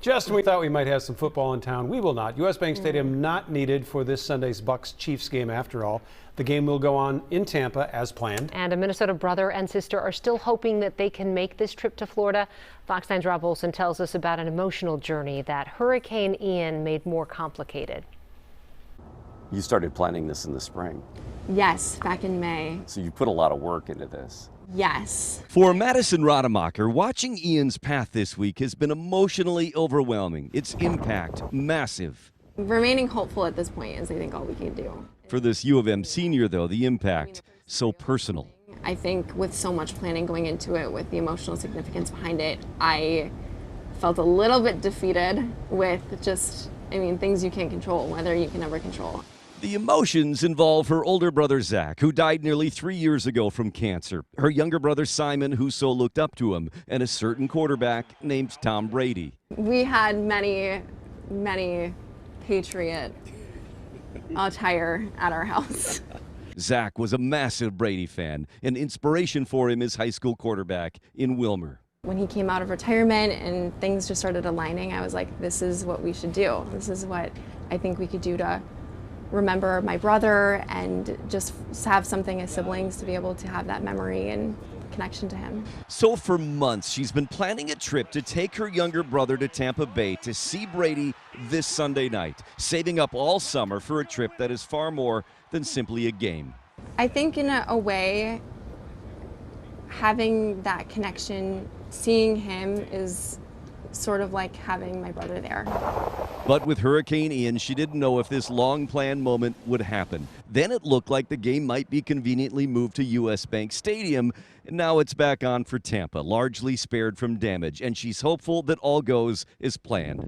Just when we thought we might have some football in town, we will not. U.S. Bank Stadium not needed for this Sunday's Bucs-Chiefs game after all. The game will go on in Tampa as planned. And a Minnesota brother and sister are still hoping that they can make this trip to Florida. Fox 9's Rob Olson tells us about an emotional journey that Hurricane Ian made more complicated. You started planning this in the spring. Yes, back in May. So you put a lot of work into this. Yes. For Madison Rademacher, watching Ian's path this week has been emotionally overwhelming. Its impact massive. Remaining hopeful at this point is, I think, all we can do. For this U of M senior, though, the impact so personal. I think with so much planning going into it, with the emotional significance behind it, I felt a little bit defeated with just, things you can't control, weather you can never control. The emotions involve her older brother, Zach, who died nearly 3 years ago from cancer, her younger brother, Simon, who so looked up to him, and a certain quarterback named Tom Brady. We had many Patriot attire at our house. Zach was a massive Brady fan, an inspiration for him as high school quarterback in Wilmer. When he came out of retirement and things just started aligning, I was like, this is what we should do. This is what I think we could do to remember my brother and just have something as siblings to be able to have that memory and connection to him. So for months, she's been planning a trip to take her younger brother to Tampa Bay to see Brady this Sunday night, saving up all summer for a trip that is far more than simply a game. I think in a way, having that connection, seeing him is sort of like having my brother there. But with Hurricane Ian, she didn't know if this long-planned moment would happen. Then it looked like the game might be conveniently moved to U.S. Bank Stadium, and now it's back on for Tampa, largely spared from damage, and she's hopeful that all goes as planned.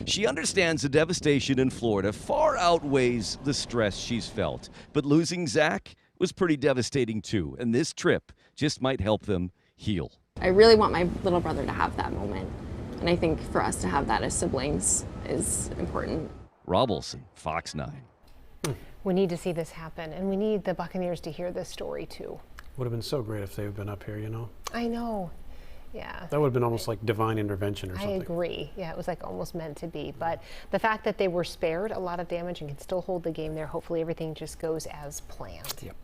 She understands the devastation in Florida far outweighs the stress she's felt, but losing Zach was pretty devastating too, and this trip just might help them heal. I really want my little brother to have that moment, and I think for us to have that as siblings is important. Rob Olson, Fox 9. We need to see this happen, and we need the Buccaneers to hear this story too. Would have been so great if they had been up here, you know? I know. Yeah. That would have been almost like divine intervention or something. I agree. Yeah, it was like almost meant to be. But the fact that they were spared a lot of damage and can still hold the game there, hopefully everything just goes as planned. Yep.